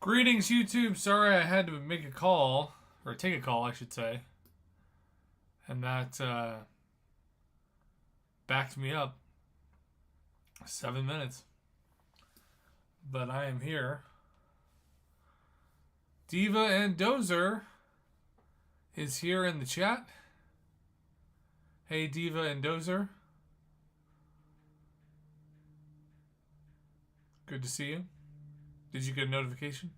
Greetings, YouTube. Sorry I had to make a call, or take a call, I should say. And that backed me up 7 minutes. But I am here. Diva and Dozer is here in the chat. Hey, Diva and Dozer. Good to see you. Did you get a notification?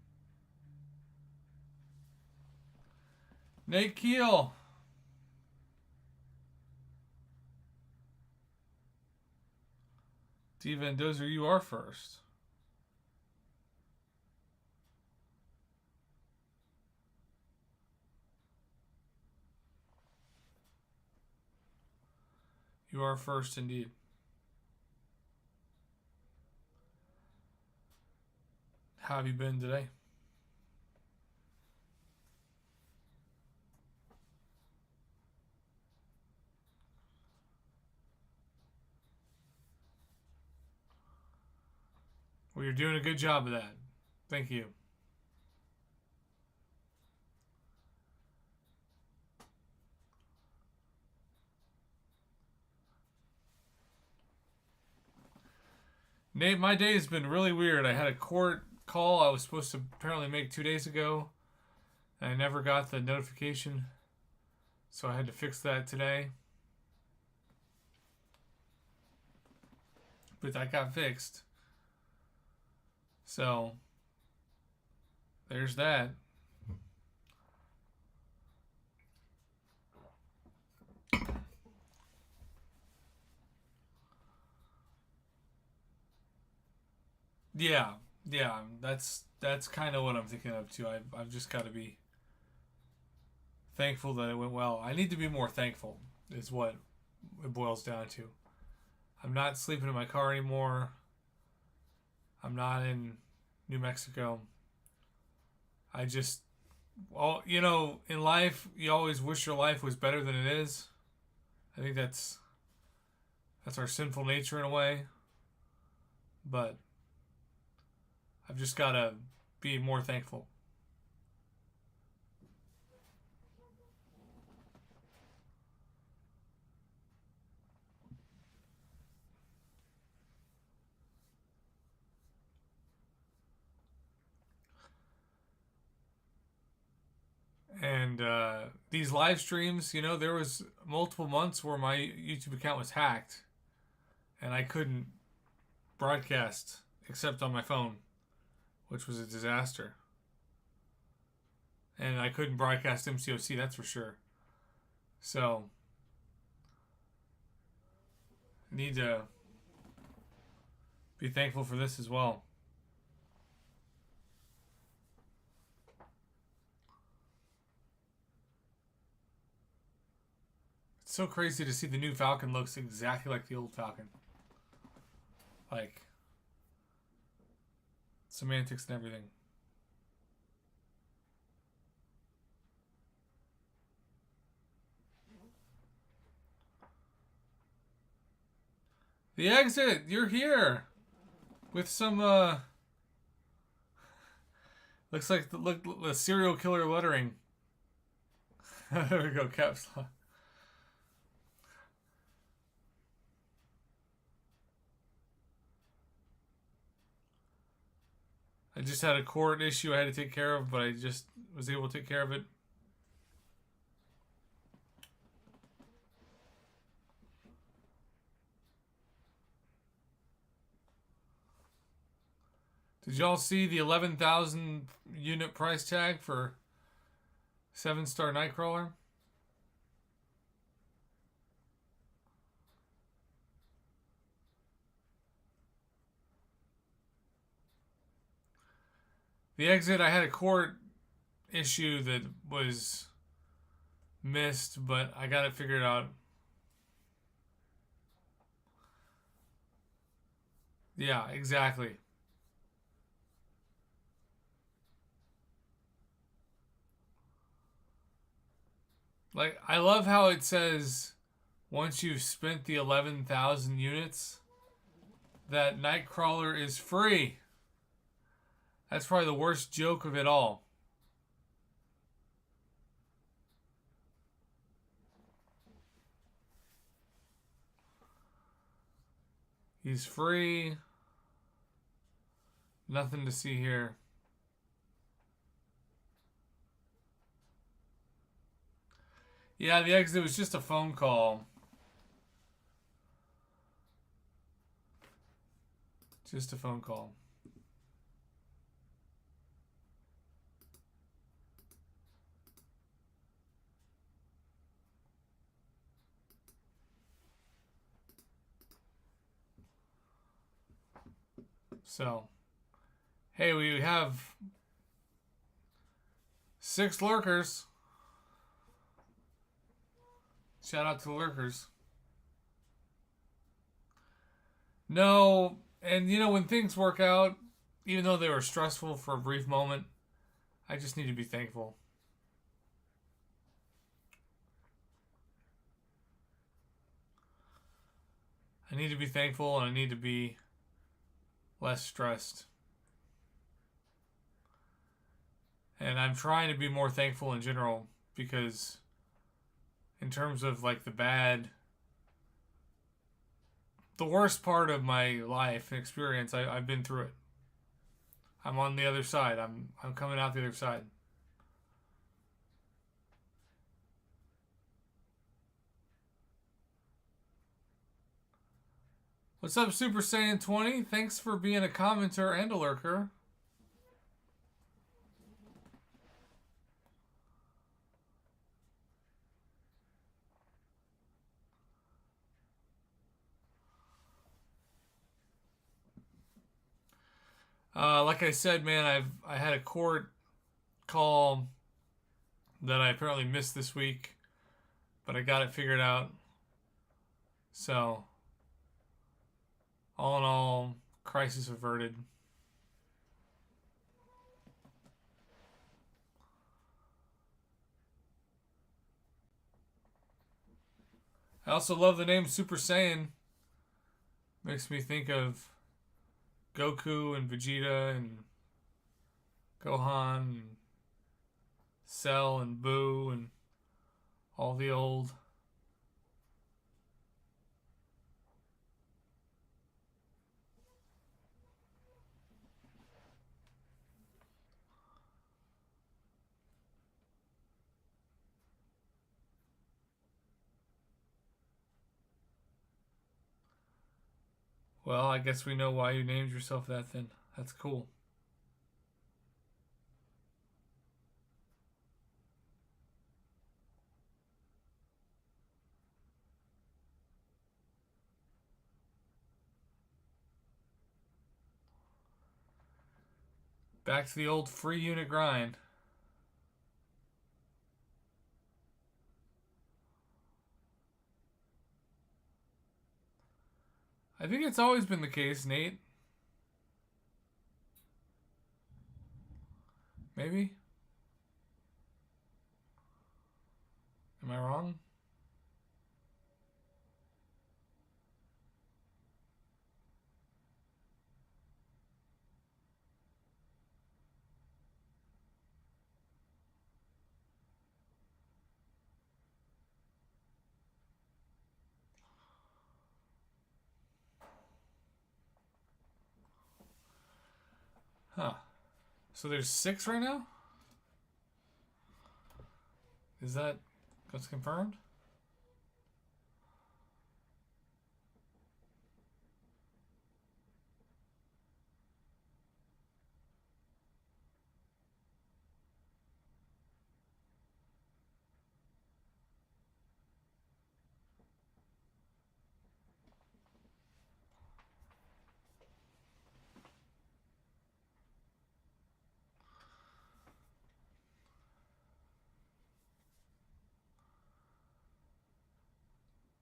Nate Keel. Diva and Dozer, you are first. You are first indeed. How have you been today? Well, you're doing a good job of that. Thank you. Nate, my day has been really weird. I had a court call I was supposed to apparently make 2 days ago, and I never got the notification, so I had to fix that today. But that got fixed. So, there's that. Yeah, that's kind of what I'm thinking of too. I've just got to be thankful that it went well. I need to be more thankful, is what it boils down to. I'm not sleeping in my car anymore. I'm not in New Mexico. I just, well, you know, in life, you always wish your life was better than it is. I think that's our sinful nature in a way. But I've just got to be more thankful. And these live streams, you know, there was multiple months where my YouTube account was hacked and I couldn't broadcast except on my phone, which was a disaster. And I couldn't broadcast MCOC, that's for sure. So, I need to be thankful for this as well. It's so crazy to see the new Falcon looks exactly like the old Falcon. Like, semantics and everything. The exit, you're here with some looks like the serial killer lettering. There we go, caps lock. I just had a court issue I had to take care of, but I just was able to take care of it. Did y'all see the 11,000 unit price tag for 7-star Nightcrawler? The exit, I had a court issue that was missed, but I got it figured out. Yeah, exactly. Like, I love how it says once you've spent the 11,000 units, that Nightcrawler is free. That's probably the worst joke of it all. He's free. Nothing to see here. Yeah, the exit was just a phone call. Just a phone call. So, hey, we have 6 lurkers. Shout out to the lurkers. No, and you know, when things work out, even though they were stressful for a brief moment, I just need to be thankful. I need to be thankful and I need to be less stressed. And I'm trying to be more thankful in general because, in terms of like the worst part of my life and experience, I've been through it. I'm on the other side. I'm coming out the other side. What's up, Super Saiyan 20? Thanks for being a commenter and a lurker. Like I said, man, I had a court call that I apparently missed this week, but I got it figured out. So, all in all, crisis averted. I also love the name Super Saiyan. Makes me think of Goku and Vegeta and Gohan and Cell and Boo and all the old. Well, I guess we know why you named yourself that then. That's cool. Back to the old free unit grind. I think it's always been the case, Nate. Maybe? Am I wrong? Huh. So there's 6 right now? Is that's confirmed?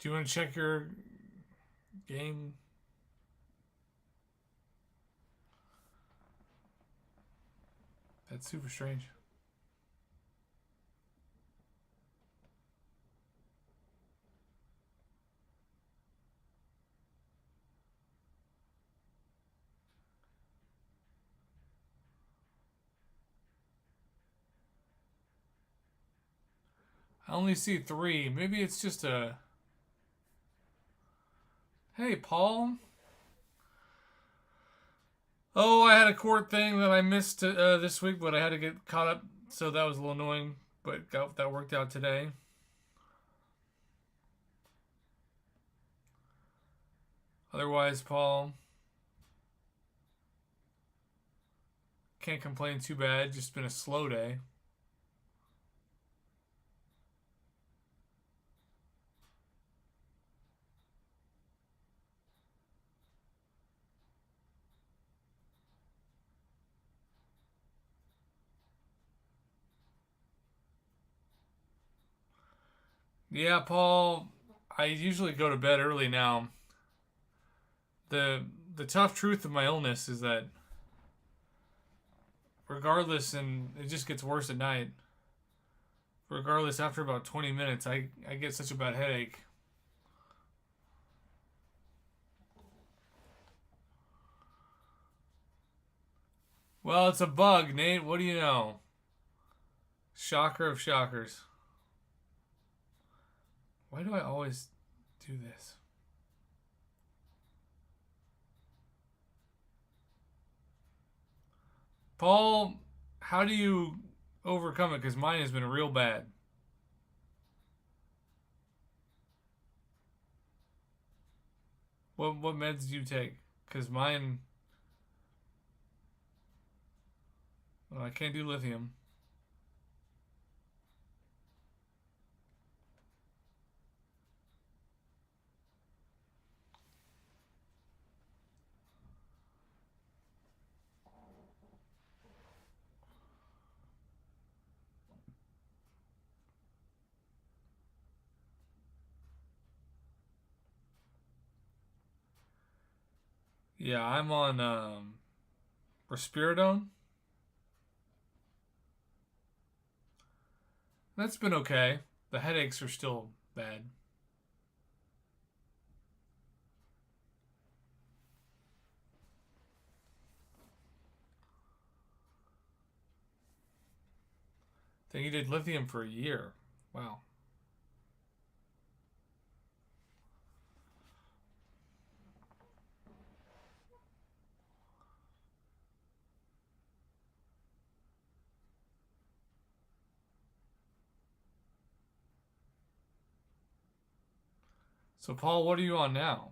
Do you want to check your game? That's super strange. only see 3. Maybe it's just a... Hey, Paul. Oh, I had a court thing that I missed this week, but I had to get caught up, so that was a little annoying, but that worked out today. Otherwise, Paul, can't complain too bad. Just been a slow day. Yeah, Paul, I usually go to bed early now. The tough truth of my illness is that regardless, and it just gets worse at night. Regardless, after about 20 minutes, I get such a bad headache. Well, it's a bug, Nate. What do you know? Shocker of shockers. Why do I always do this? Paul, how do you overcome it? Because mine has been real bad. What meds do you take? Because mine... Well, I can't do lithium. Yeah, I'm on risperidone. That's been okay. The headaches are still bad. Then you did lithium for a year. Wow. So, Paul, what are you on now?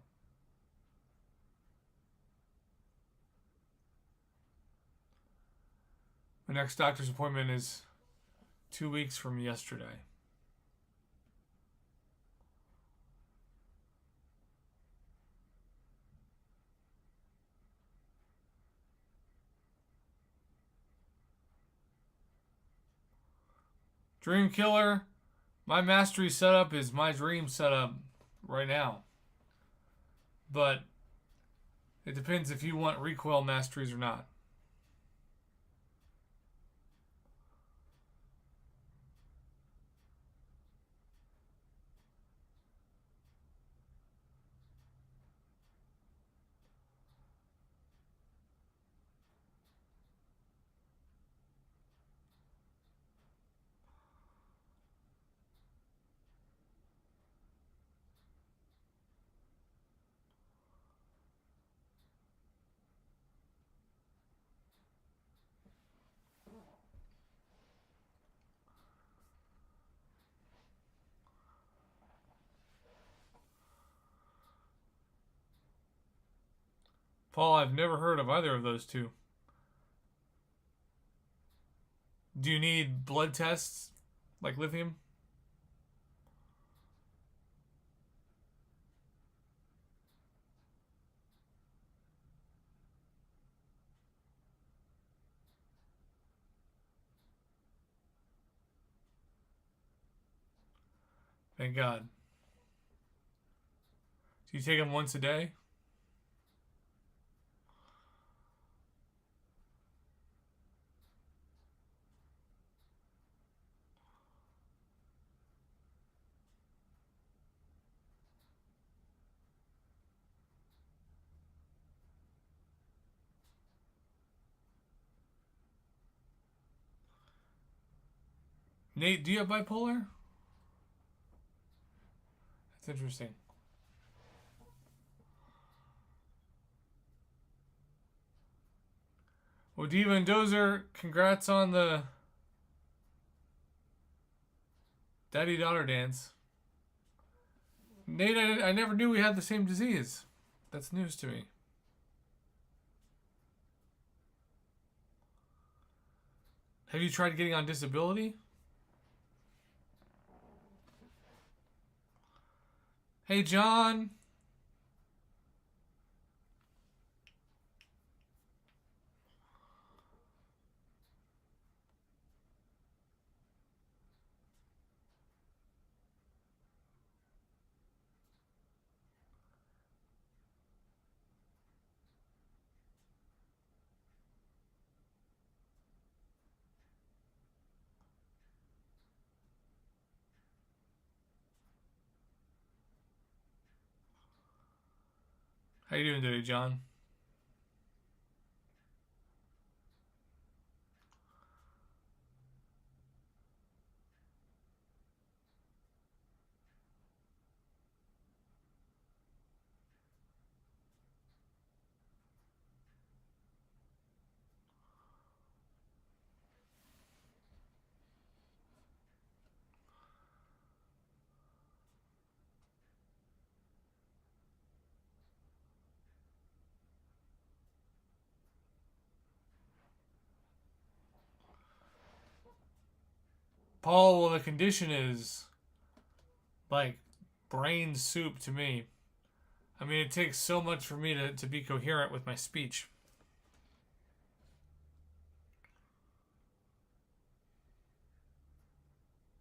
My next doctor's appointment is 2 weeks from yesterday. Dream Killer, my mastery setup is my dream setup right now. But it depends if you want recoil masteries or not. Paul, I've never heard of either of those two. Do you need blood tests like lithium? Thank God. Do you take them once a day? Nate, do you have bipolar? It's interesting. Well, Diva and Dozer, congrats on the daddy-daughter dance. Nate, I never knew we had the same disease. That's news to me. Have you tried getting on disability? Hey, John. How you doing today, John? Paul, well, the condition is like brain soup to me. I mean, it takes so much for me to be coherent with my speech.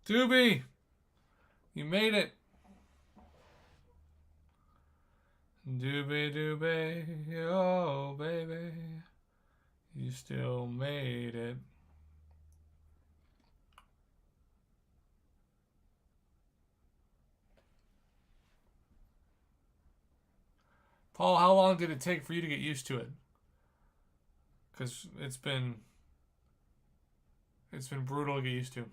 Doobie, you made it. Doobie doobie, oh baby, you still made it. Paul, how long did it take for you to get used to it? Because it's been brutal to get used to.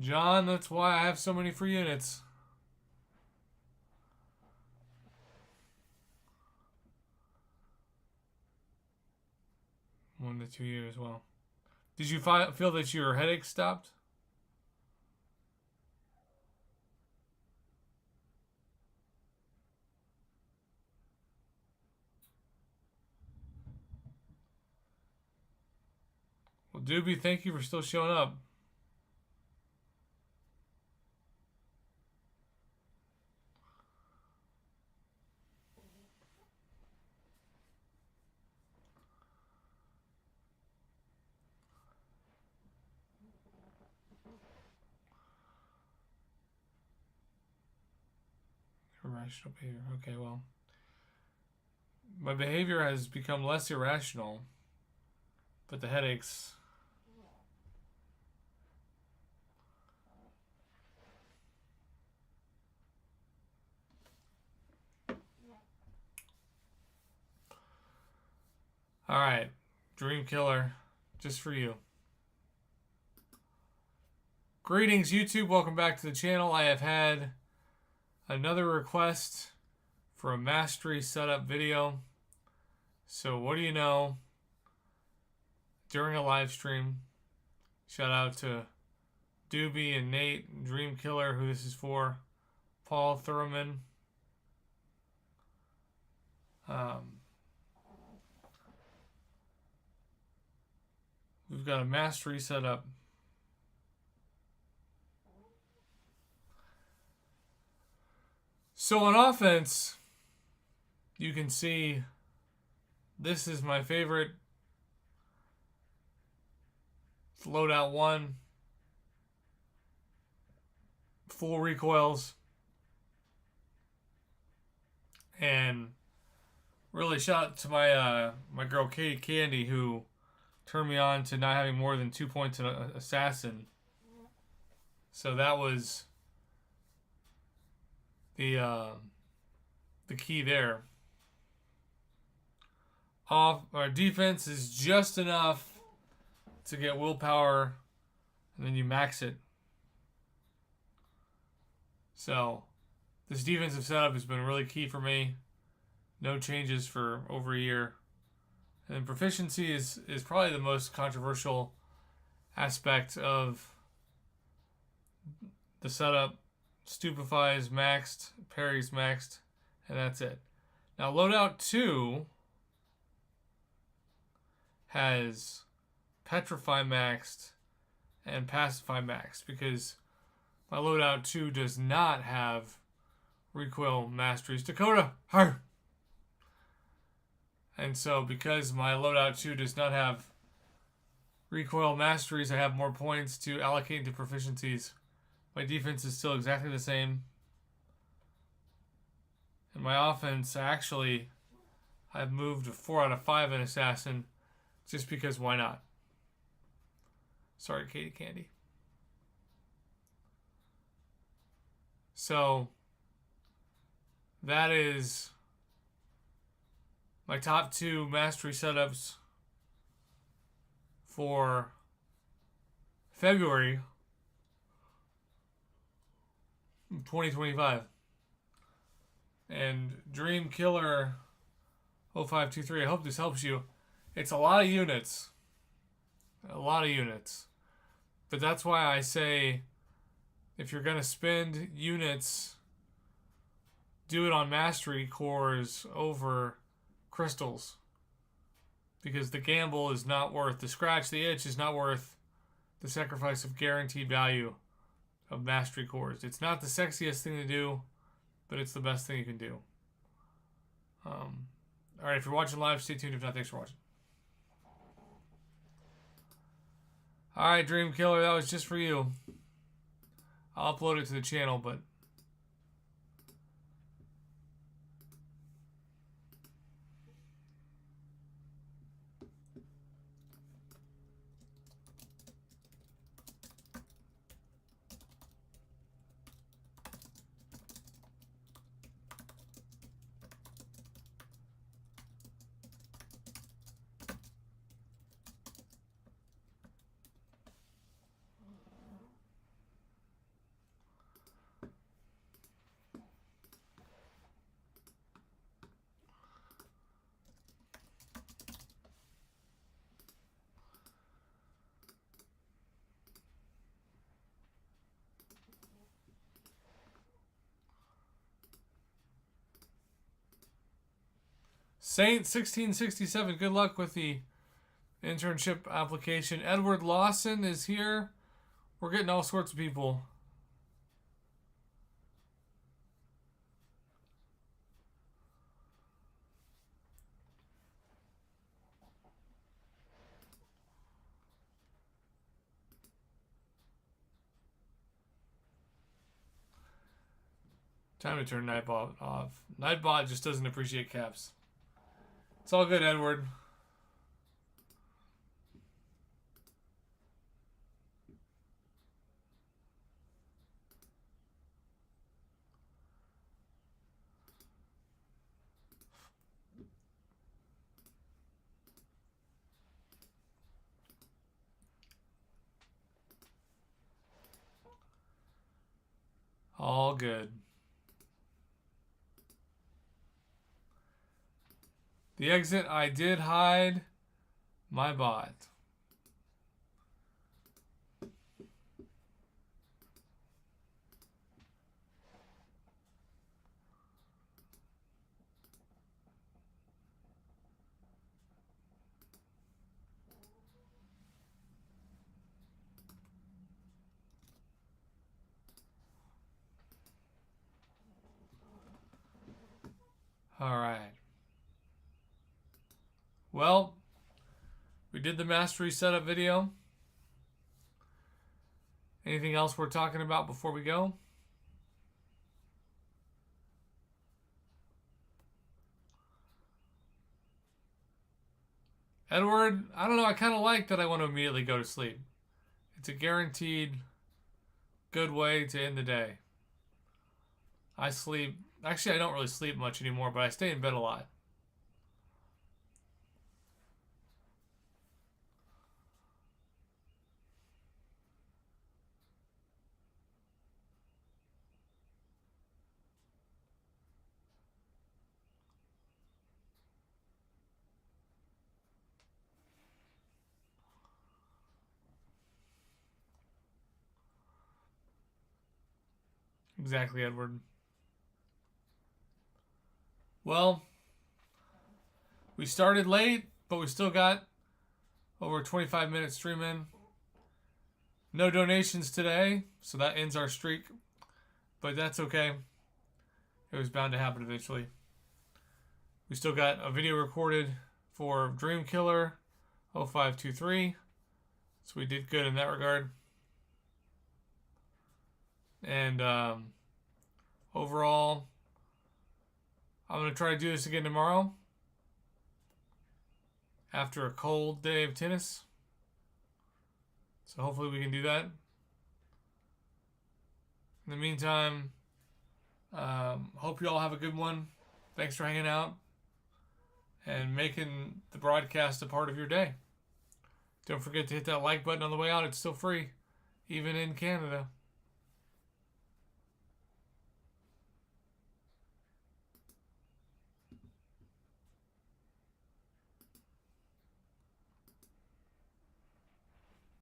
John, that's why I have so many free units. One to 2 years, well. Did you feel that your headache stopped? Well, Doobie, thank you for still showing up. Irrational behavior. Okay, well. My behavior has become less irrational, but the headaches... Alright, Dream Killer, just for you. Greetings, YouTube. Welcome back to the channel. I have had another request for a mastery setup video. So what do you know? During a live stream, shout out to Doobie and Nate and Dream Killer, who this is for, Paul Thurman. We've got a mastery set up. So on offense, you can see this is my favorite. It's loadout 1. Full recoils. And really shout out to my girl Katie Candy, who turned me on to not having more than 2 points in Assassin. So that was the the key there. Our defense is just enough to get willpower, and then you max it. So this defensive setup has been really key for me. No changes for over a year. And then proficiency is probably the most controversial aspect of the setup. Stupefy is maxed, parry's maxed, and that's it. Now loadout 2 has Petrify maxed and Pacify maxed, because my loadout 2 does not have recoil masteries. Dakota, har! And so because my loadout 2 does not have recoil masteries, I have more points to allocate into proficiencies. My defense is still exactly the same. And my offense, actually, I've moved to 4 out of 5 in Assassin, just because why not? Sorry, Katie Candy. So that is my top 2 mastery setups for February 2025. And Dream Killer 0523, I hope this helps you. It's a lot of units. A lot of units. But that's why I say, if you're going to spend units, do it on mastery cores over crystals. Because the gamble is not worth, the scratch, the itch is not worth the sacrifice of guaranteed value of mastery cores. It's not the sexiest thing to do, but it's the best thing you can do. Alright, if you're watching live, stay tuned. If not, thanks for watching. Alright, Dream Killer, that was just for you. I'll upload it to the channel, but Saint 1667, good luck with the internship application. Edward Lawson is here. We're getting all sorts of people. Time to turn Nightbot off. Nightbot just doesn't appreciate caps. It's all good, Edward. All good. The exit, I did hide my bot. All right. Well, we did the mastery setup video. Anything else we're talking about before we go? Edward, I don't know, I kind of like that I want to immediately go to sleep. It's a guaranteed good way to end the day. I sleep Actually, I don't really sleep much anymore, but I stay in bed a lot. Exactly, Edward. Well, we started late, but we still got over 25 minutes stream in. No donations today, so that ends our streak. But that's okay. It was bound to happen eventually. We still got a video recorded for Dream Killer 0523. So we did good in that regard. And overall, I'm going to try to do this again tomorrow after a cold day of tennis. So hopefully we can do that. In the meantime, hope you all have a good one. Thanks for hanging out and making the broadcast a part of your day. Don't forget to hit that like button on the way out. It's still free, even in Canada.